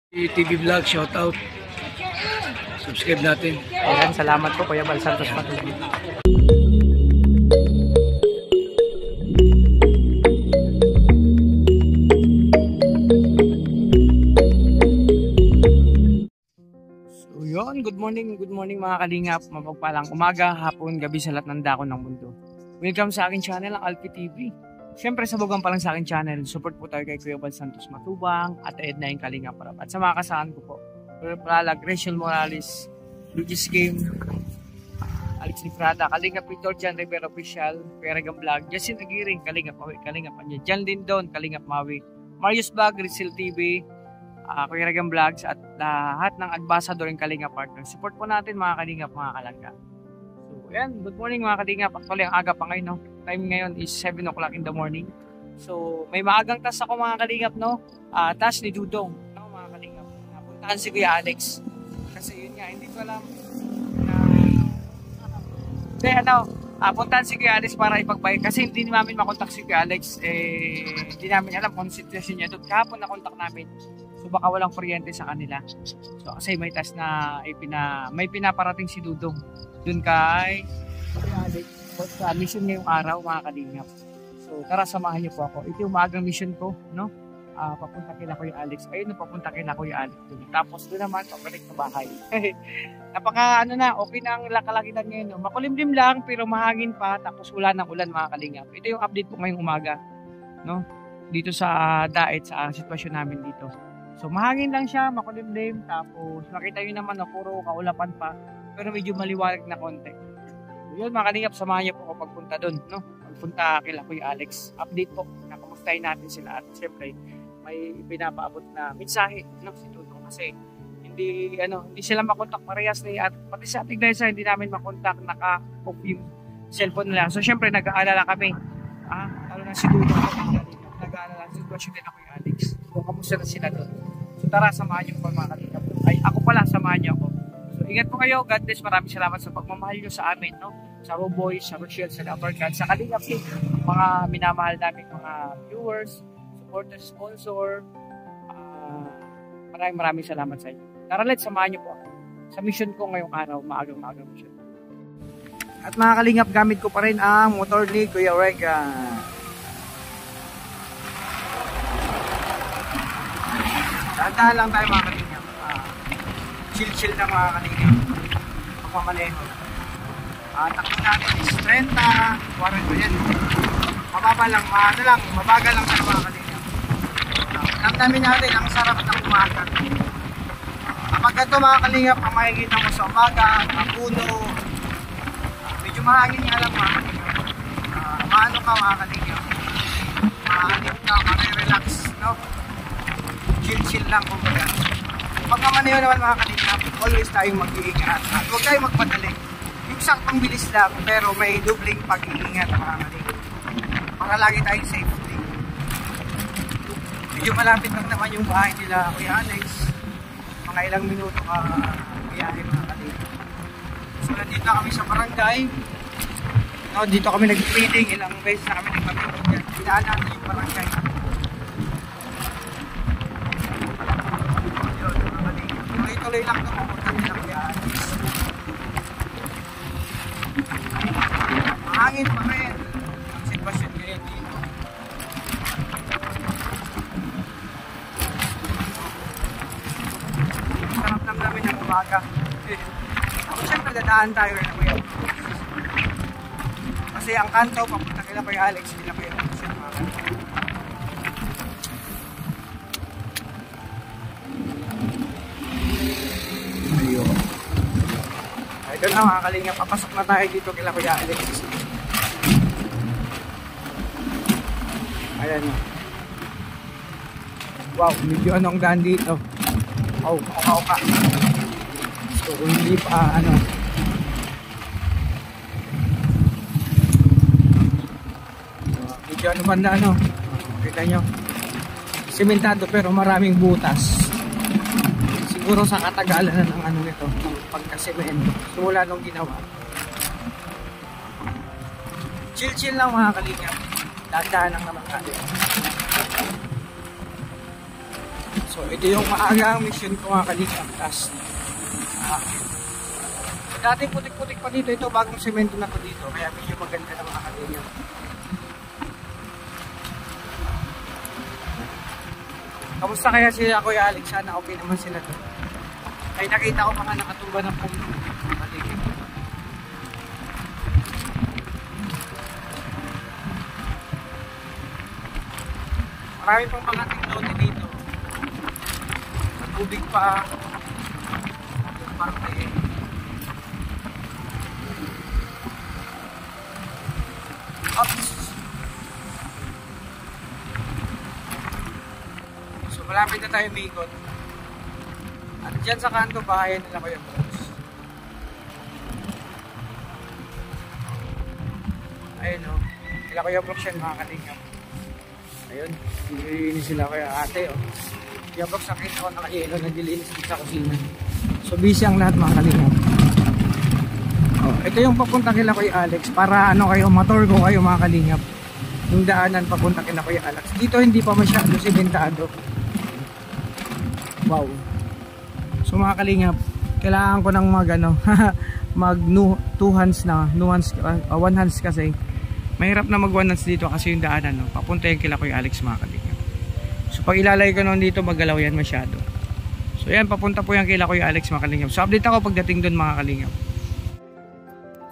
TV Vlog, shout out. Subscribe natin. Ayan, salamat po Kuya Bal Santos Matubig. So yun, good morning mga kalingap. Mapagpalang umaga, hapon, gabi sa lahat ng dako ng mundo. Welcome sa aking channel, ang Alpi TV. Siyempre, sabugan pa lang sa aking channel, support po tayo kay Kuya Bal Santos Matubang at Edna yung Kalingap Parap. At sa mga kasaan ko po, Palalag, Rachel Morales, Lugis Game, Alex Liprada, Kalingap Victor, Jan Rivera Official, Peregang Vlog, Justin Agiring, Kalingap Mawi, Kalingap Anya, Jan Lindon, Kalingap Mawi, Marius Vlog, Rizal TV, Peregang Vlogs, at lahat ng ambassador ng Kalingap Partner. Support po natin mga Kalingap, mga Kalangga. So, ayan, good morning mga Kalingap. Actually, ang aga pa ngayon, no? Time ngayon is 7 o'clock in the morning. So, may maagang task ako mga Kalingap, no? Task ni Dudong, no, mga Kalingap. Napuntahan si Kuya Alex. Kasi yun nga, hindi ko alam puntahan si Kuya Alex para ipagbayad. Kasi hindi namin makontak si Kuya Alex. Hindi namin alam kung sitwasyon niya doon. Kahapon na-contact namin. So, baka walang kuryente sa kanila. So, kasi may task na may pinaparating si Dudong doon kay Kuya Alex. Sa mission ngayong araw mga Kalingap. So tara, samahan niyo po ako. Ito yung maagang mission ko, no? Papunta kila Kuya Alex. Ayun, papunta kila Kuya Alex. Tapos doon naman pabalik sa bahay. Napaka okay na ang kalakitan ngayon, no? Makulimlim lang pero mahangin pa, tapos wala ng ulan mga Kalingap. Ito yung update po ngayong umaga, no? Dito sa Daet, sa sitwasyon namin dito. So mahangin lang siya, makulimlim, tapos makita niyo naman na puro kaulapan pa, pero medyo maliwanag na konti. Yun mga Kalingap, samahan niyo po ako pagpunta doon, no? Pagpunta kila Kuya Alex. Update po, nakamustahin natin sila at siyempre may pinapaabot na mensahe, no, si Dudong, kasi hindi sila makontak parehas ni at pati sa ating dahil sa hindi namin makontak, naka-off yung cellphone nila. So siyempre nag-aalala kami. Lalo na si Dudong, nag-aalala sa sitwasyon nila Kuya Alex. So kamusta na sila doon. So tara, samahan niyo po mga Kalingap. Ay, ako pala, samahan niyo ako. So ingat po kayo, God bless, maraming salamat sa pagmamahal niyo sa amin, no? Sa Roboy, sa Rochelle, sa Labarcan, sa Kalingap, mga minamahal namin mga viewers, supporters, sponsor. Maraming salamat sa inyo. Tara, let's samahan niyo po ako sa mission ko ngayong araw, maagang mission. At mga Kalingap, gamit ko pa rin ang motor ni Kuya Rega. Dahan-dahan lang tayo mga Kalingap. Chill lang mga Kalingap. Pagmamaneho. Takbo natin is 30, 40 yan. Mababa lang, mabagal lang tayo mga Kalingap. Namnamin natin ang sarap ng umaga. Kapag ito mga Kalingap, ang makikita mo sa umaga, ang puno, medyo mahangin nga lang mga Kalingap. Maano ka mga Kalingap. Mahalip ka, marirelax, no? Chill lang kumbaga. Pagmamaneho naman mga Kalingap, always tayong mag-iingat. At huwag tayong magpadali. Yung saktong bilis lang, pero may dubling pag-iingat mga Kalingap. Para lagi tayong safety. Medyo malapit lang naman yung bahay nila Kuya Alex. Mga ilang minuto ka biyahe mga Kalingap. So nandito na kami sa barangay. No, dito kami nag-feeding. Ilang beses na kami nag-feeding dyan. Pinaan natin yung barangay. Tuloy lang ito pumunta nila Kuya Alex. Mahangin pa rin ang sitwasyon ngayon dito. Sarap lang namin ang umaga. Ako siyempre dadaan tayo rin Kuya. Kasi ang kanto papunta kila Kuya Alex, kila Kuya Alex siya mga kanto. Ito na mga Kalingap, papasok na tayo dito kila Kuya Alex. Ayan o. Wow, medyo anong daan dito. Oh, oka. So, hindi pa medyo ano banda kita nyo. Simentado pero maraming butas. Siguro sa katagalan ng nito, pagkasemento. Simula nung ginawa. Chill lang mga Kalingap. Dahan-dahan lang naman tayo. So So ito yung maagang mission ko mga kalingap. Tapos dati putik-putik pa dito. Ito bagong semento na to dito. Kaya medyo maganda na mga kalingap. Kamusta kaya sila Kuya Alex? Sana okay naman sila to. Ay nakita ko mga nakatumba ng puno. Maligid. Marami pang mga tinglote dito. Matubig pa. Yung parte. Oops. So malapit na tayo umikot. At dyan sa kanto bahayan nila Kuya Brooks. Ayun o. Kila Kuya Brooks yan mga kalingap. Ayun. Nililinis sila Kuya ate o. Kuya Brooks nakita ko nakayelo. Naglilinis dito sa kusina. So busy ang lahat mga kalingap. Ito yung papunta kila Kuya Alex. Para ano kayo motor ko kayo mga kalingap. Yung daanan papunta kila Kuya Alex. Dito hindi pa masyado simentado. Wow. So mga kalingap, kailangan ko ng mag ano, mag two hands na, one hands kasi. Mahirap na mag one hands dito kasi yung daanan, no? Papunta yung kila Kuya Alex mga kalingap. So pag ilalay ko nun dito, maggalaw yan masyado. So yan, papunta po yung kila Kuya Alex mga kalingap. So update ako pagdating dun mga kalingap.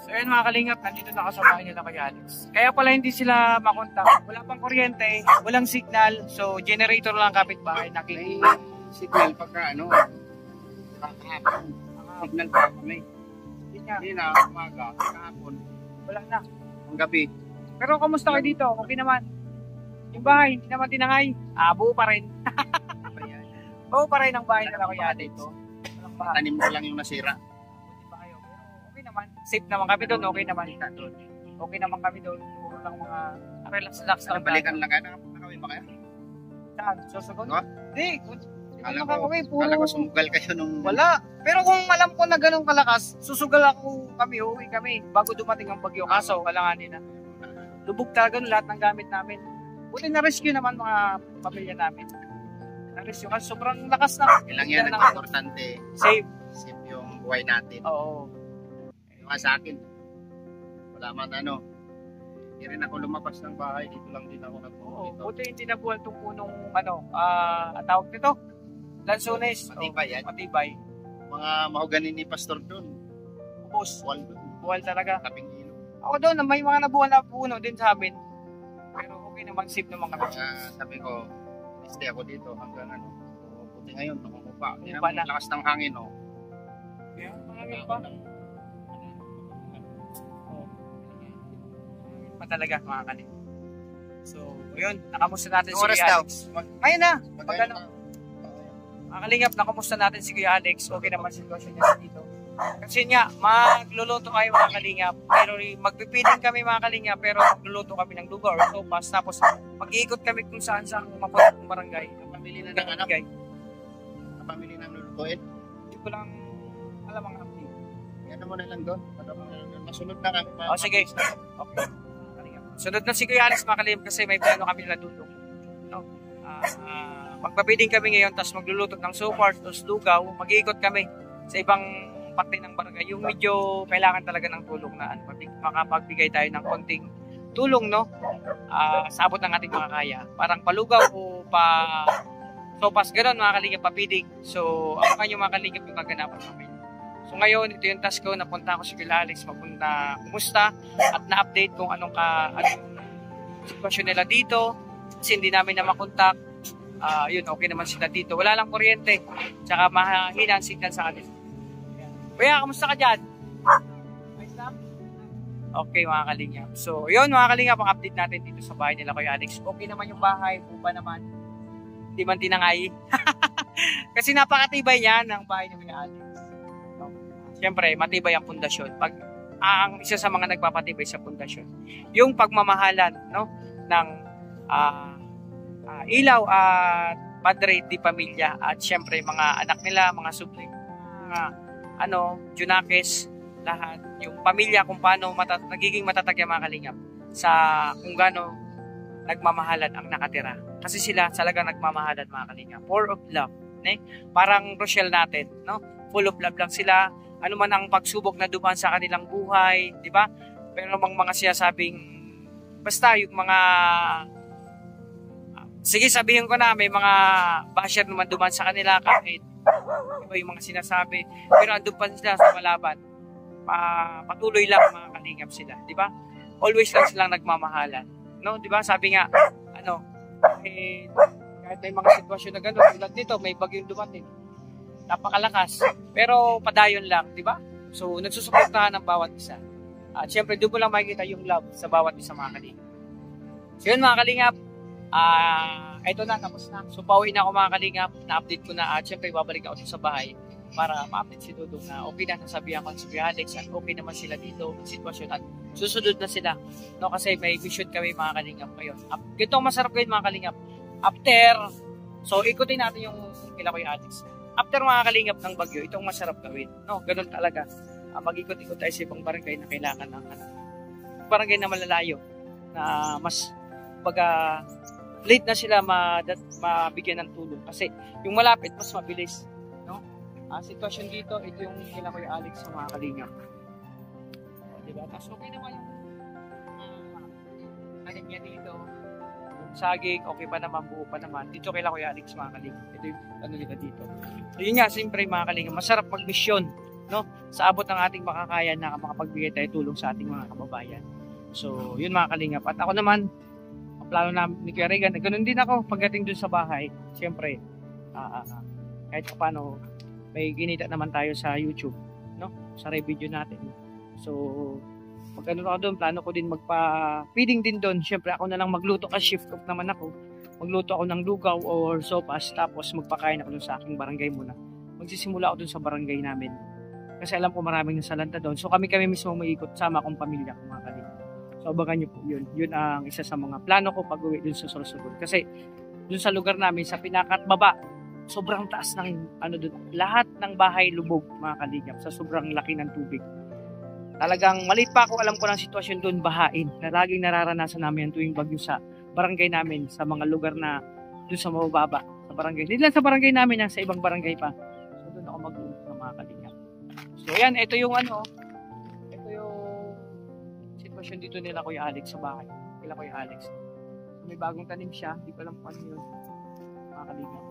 So yan mga kalingap, nandito na kasama nila Kuya Alex. Kaya pala hindi sila makontak. Wala pang kuryente, walang signal. So generator lang kapitbahay nakikinig. Signal pagka ano, kahapon. Signal pa kami. Hindi na, umaga, kahapon. Wala na. Ang gabi. Pero kamusta kayo dito? Okay naman. Yung bahay, hindi naman tinangay. Buo pa rin. Buo pa rin ang bahay nila Kuya Alex. Tanim ko lang yung nasira. Okay naman. Safe naman kami doon. Okay naman. Okay naman kami doon. Puro lang mga relax lang. Balikan lang kayo. Nakawin ba kayo? Saan? Susugon? No? Hindi. Kala ko sumugal kayo nung... Wala. Pero kung alam ko na ganun kalakas, susugal ako kami, uwi kami bago dumating ang bagyo. Kaso, kalanganin na. Lubog talaga lahat ng gamit namin. Buti na rescue naman mga pamilya namin. Na-rescue kasi sobrang lakas na. Ilang yan ang importante. Safe. Safe yung buhay natin. Oo. Yung sa akin, wala man ano. Hindi rin ako lumabas ng bahay. Dito lang din ako nagpupunta. Oo. Buti hindi nabuhan itong punong tawag nito. Lansones. Matibay yan. Matibay. Mga mahogani ni Pastor doon. Ubos. Buwal doon. Buwal talaga. Taping ilo. Ako doon, may mga nabuhan na puno din sa amin. Pero okay naman, safe naman kami. Sabi ko, stay ako dito hanggang ano. So, buti ngayon, nakumupa. Hindi Umupa naman na. lakas ng hangin, oh. Kaya, marami pa. Pa talaga, mga kanil. So, yun, nakamusta natin si Kuya Alex. Ngayon na, pag ano. Mga kalingap, nakamusta natin si Kuya Alex. Okay naman sitwasyon niya dito. Kasi nga, magluluto kayo mga kalingap. Pero magpipiling kami mga kalingap, pero magluluto kami ng lugar or sopas. Tapos mag-iikot kami kung saan sa mapunong barangay. Napamili na ng anak. Napamili ng lulutuin. Hindi ko lang alam ang update. Yan mo na lang doon. Masunod na kami. Sige. Okay. Sunod na si Kuya Alex mga kalingap kasi may plano kami na dudok. No? Magpapiling kami ngayon, tapos magluluto ng sopas, tapos lugaw. Mag-iikot kami sa ibang parte ng barangay. Yung medyo kailangan talaga ng tulong na makapagbigay tayo ng konting tulong, no? Sa abot ng ating mga kaya. Parang palugaw o pa sopas, gano'n mga kalingap, papiling. So, abangan yung mga kalingap yung kaganapan namin. So, ngayon, ito yung task ko. Napunta ako si Kuya Alex, mapunta kumusta at na-update kung anong sitwasyon nila dito. Kasi hindi namin na makontak. Yun, okay naman sila dito. Wala lang kuryente. Tsaka mahina ang signal sa kanila. Kuya, kamusta ka dyan? Okay mga kalingap. So, yun mga kalingap, ang update natin dito sa bahay nila Kuya Alex. Okay naman yung bahay, bupa naman. Hindi man tinangay. Kasi napakatibay yan ang bahay ni Kuya Alex. Siyempre, matibay ang pundasyon. Ang isa sa mga nagpapatibay sa pundasyon, yung pagmamahalan, no, ng ilaw at padre di pamilya at siyempre mga anak nila, mga subling, mga Junakes, lahat, yung pamilya kung paano nagiging matatag yung mga kalingap sa kung gaano nagmamahalan ang nakatira. Kasi sila talaga nagmamahalan mga kalingap. Pour of love. Parang Rochelle natin, no? Full of love lang sila. Ano man ang pagsubok na dumaan sa kanilang buhay, di ba? Pero namang mga sinasabing, basta yung mga, sige sabihin ko na, may mga basher naman dumaan sa kanila kahit iba yung mga sinasabi. Pero andun pa sila sa malaban. Patuloy lang mga kalingap sila, di ba? Always lang silang nagmamahalan, no? Di ba? Sabi nga, kahit may mga sitwasyon na gano'n, tulad nito, may bagyong dumating. Napakalakas, pero padayon lang, di ba? So, nagsusuportahan ng bawat isa. At syempre, doon mo lang makikita yung love sa bawat isa mga kalingap. So yun mga kalingap, ito na, tapos na. So pauwi na ako mga kalingap, na-update ko na at syempre babalik ako sa bahay para ma-update si Dudong na okay na, nasabihan ko si Alex at okay naman sila dito, sitwasyon at susunod na sila. No, kasi may mission kami mga kalingap ngayon. Ganito masarap gawin mga kalingap. After, so ikutin natin yung kila ko yung Alex. After mga kalingap ng bagyo, itong masarap gawin. No, ganun talaga. Mag-ikot-ikot tayo sa ibang barangay na kailangan ng barangay na malalayo na mas late na sila mabigyan ng tulong kasi yung malapit mas mabilis, no? Sitwasyon dito, ito yung kila ko yung Alex sa mga kalingap, diba? Tapos okay naman yung anim niya dito, yung saging okay pa naman, buo pa naman dito kila ko yung Alex mga kalingap. Ito yung ano nila dito. So yun nga, siyempre mga kalingap, masarap mag-mission, no? Sa abot ng ating makakaya na makapagbigay tayo tulong sa ating mga kababayan. So yun mga kalingap, at ako naman plano namin ni Kuya Regan, ganun din ako pagdating dun sa bahay. Siyempre, kahit paano, may ginita naman tayo sa YouTube, no? Sa review natin. So, pag ano ako doon, plano ko din magpa-feeding din doon. Siyempre, ako na lang magluto kasi shift off naman ako. Magluto ako ng lugaw or sopas, tapos magpakain ako doon sa aking barangay muna. Magsisimula ako doon sa barangay namin. Kasi alam ko maraming nasalanta doon. So, kami mismo maikot sama akong pamilya ko mga kalingap. So, abangan nyo po yun. Yun ang isa sa mga plano ko pag-uwi dun sa Sorsogon. Kasi dun sa lugar namin, sa pinakatbaba, sobrang taas ng dun. Lahat ng bahay lubog, mga kalingap, sa sobrang laki ng tubig. Talagang maliit pa ako, alam ko ng sitwasyon dun, bahain. Na laging nararanasan namin tuwing bagyo sa barangay namin, sa mga lugar na dun sa mababa, sa barangay. Hindi lang sa barangay namin, sa ibang barangay pa. So, dun ako mag-uwi ng mga kalingap. So, yan, ito yung sitwasyon dito nila Kuya Alex sa bahay. Kila Kuya Alex. So, may bagong tanim siya. Hindi ko alam kung ano yun. Makakaligan.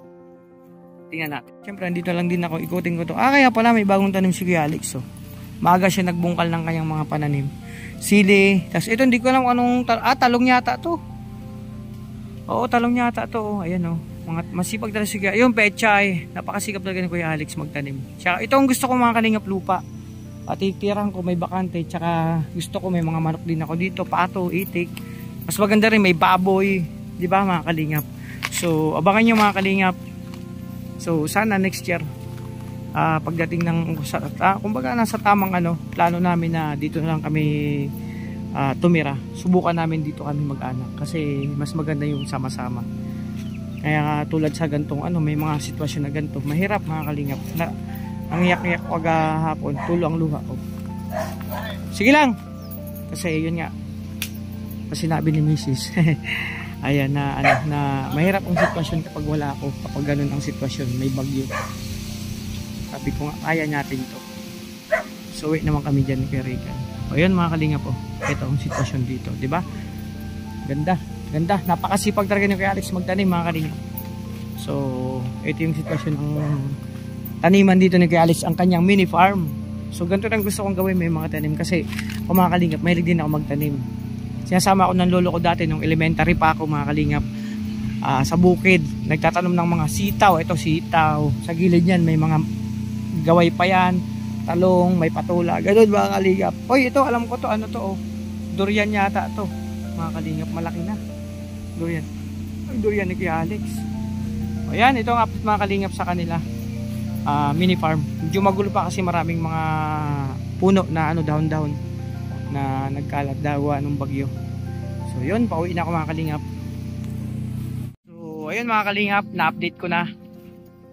Tingnan natin. Siyempre, andito lang din ako. Ikutin ko to. Kaya pala may bagong tanim si Kuya Alex. So, maaga siya nagbungkal ng kanyang mga pananim. Sili. Tapos ito, hindi ko alam anong talong yata to. Oo, talong yata to. Ayan o. Mga masipag talaga si Kuya. Yung pechay. Napakasikap talaga ni Kuya Alex magtanim. Siya, ito ang gusto ko mga kalingap lupa. At itirang ko may bakante, tsaka gusto ko may mga manok din ako dito, pato, itik. Mas maganda rin may baboy, di ba mga kalingap? So abangan nyo mga kalingap. So sana next year pagdating ng kumbaga nasa tamang plano namin na dito na lang kami tumira. Subukan namin dito kami mag-anak kasi mas maganda yung sama-sama. Kaya tulad sa gantong may mga sitwasyon na ganito, mahirap mga kalingap. Ang iyak-iyak ko agahapon, tulo ang luha ko. Sige lang. Kasi yun nga. Kasi sinabi ni Mrs. Ayan na mahirap ang sitwasyon kapag wala ako. Kapag ganun ang sitwasyon, may bagyo. Sabi ko nga, kaya natin to. So wait naman kami dyan ni Regan. O yun mga kalinga po. Ito ang sitwasyon dito, di ba? Ganda, ganda. Napakasipag talaga ni Kuya Alex magtanim mga kalinga. So ito yung sitwasyon ng taniman dito ni Kuya Alex, ang kanyang mini farm. So ganito lang gusto kong gawin, may mga tanim kasi kung mga kalingap, mahilig din ako magtanim. Sinasama ako ng lolo ko dati nung elementary pa ako mga kalingap, sa bukid nagtatanom ng mga sitaw. Ito sitaw, sa gilid yan may mga gaway pa yan, talong, may patula, ganun mga kalingap. Oy, ito alam ko to, durian yata to mga kalingap, malaki na durian. Ay, durian ni Kuya Alex. O yan, ito ang update mga kalingap sa kanila. Mini farm. Medyo magulo pa kasi maraming mga puno na dahon-dahon na nagkalat dawa nung bagyo. So yun, pauwi na ako mga kalingap. So ayun mga kalingap, na-update ko na.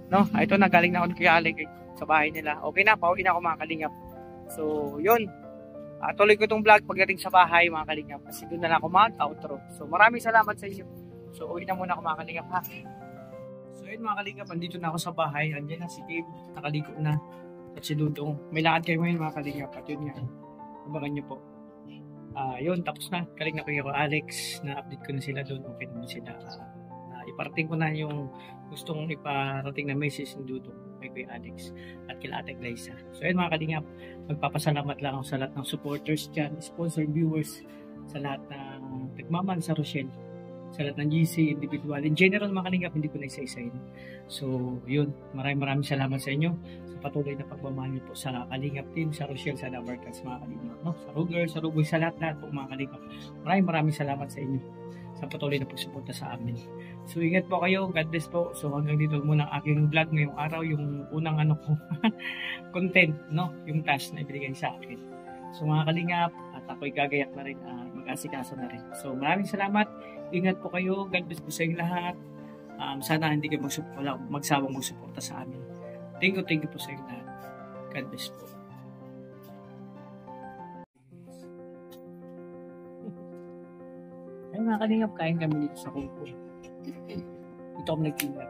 No, ito na, galing na ako kay Alex sa bahay nila. Okay na, pauwi na ako mga kalingap. So yun, tuloy ko itong vlog pagdating sa bahay mga kalingap kasi doon na ako mag-outro. So maraming salamat sa inyo. So uwi na muna ako mga kalingap ha. So ayun mga kalingap, andito na ako sa bahay. Andiyan na si Kim, nakaligo na. At si Dudong. May lakad kayo ngayon mga kalingap. At yun nga, abangan nyo po. Yun, tapos na. Kalingap ko Alex. Na-update ko na sila doon. Okay naman sila. Iparating ko na yung gustong iparating na message ni Dudong kay Kuya Alex at kila Ate Glyza. So ayun mga kalingap, magpapasalamat lang ako sa lahat ng supporters dyan, sponsor viewers, sa lahat ng nagmaman sa Rochelle, sa lahat ng GC, individual. In general mga kalingap, hindi ko na isa-isahin. So yun, maraming salamat sa inyo sa patuloy na pagmamahal niyo po sa Kalingap team, sa Rochelle, sa Dabarcans mga kalingap, no? Sa Ruger, sa Ruboy, sa lahat po mga kalingap. Maraming salamat sa inyo sa patuloy na pagsuporta sa amin. So ingat po kayo, God bless po. So hanggang dito muna ang aking vlog ngayong araw, yung unang content, no? Yung task na ibigay sa akin. So mga kalingap, at ako'y gagayak na rin, mag-asikaso na rin. So maraming salamat, ingat po kayo, God bless po sa inyong lahat. Sana hindi kayo magsawang magsuporta sa amin. Thank you po sa inyong lahat. God bless po. Ay mga kalingap, kain kami dito sa Kungko. Dito kami nagtinda.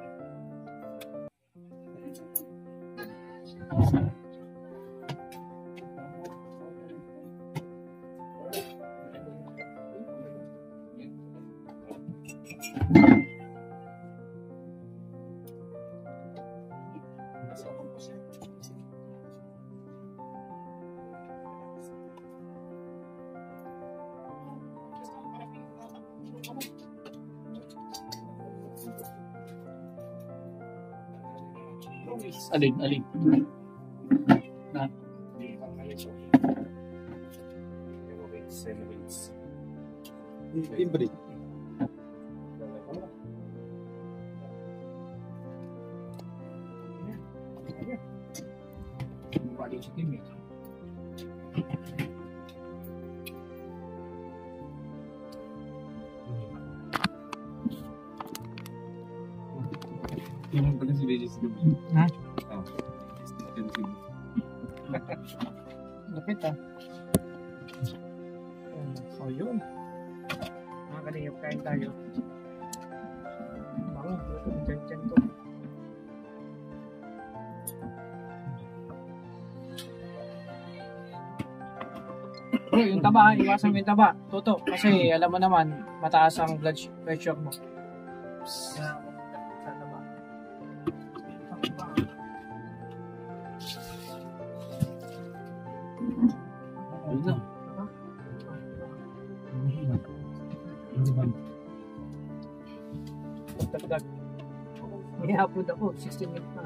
Alin? Na? Timbre. Yung pala si Regis Gabi. Ha? Oo. Lapit So yun. Mga kalingap, kain tayo. Bango, dyan to. Bro, yung taba, iwasan mo yung taba. Toto, kasi alam mo naman, mataas ang blood pressure mo. Sa taba. Ayun na. Talagang may upload ako, 16 minutes na.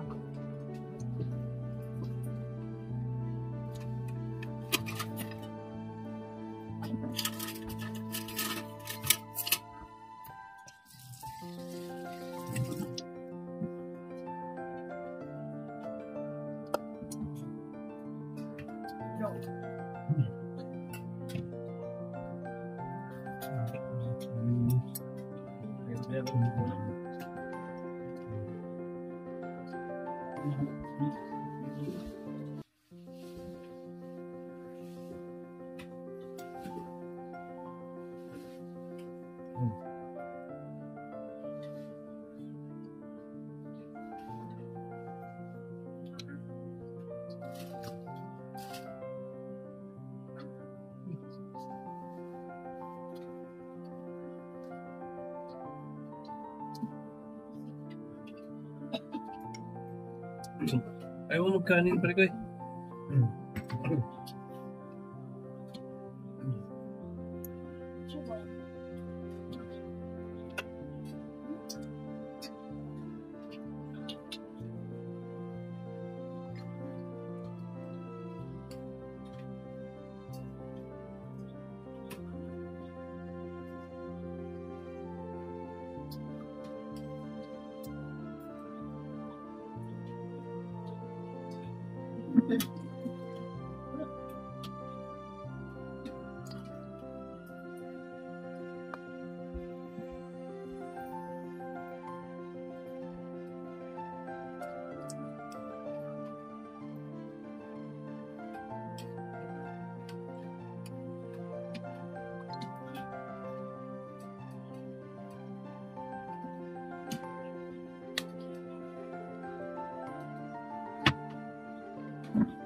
Ayaw mo magkanin pare ko eh. Ito.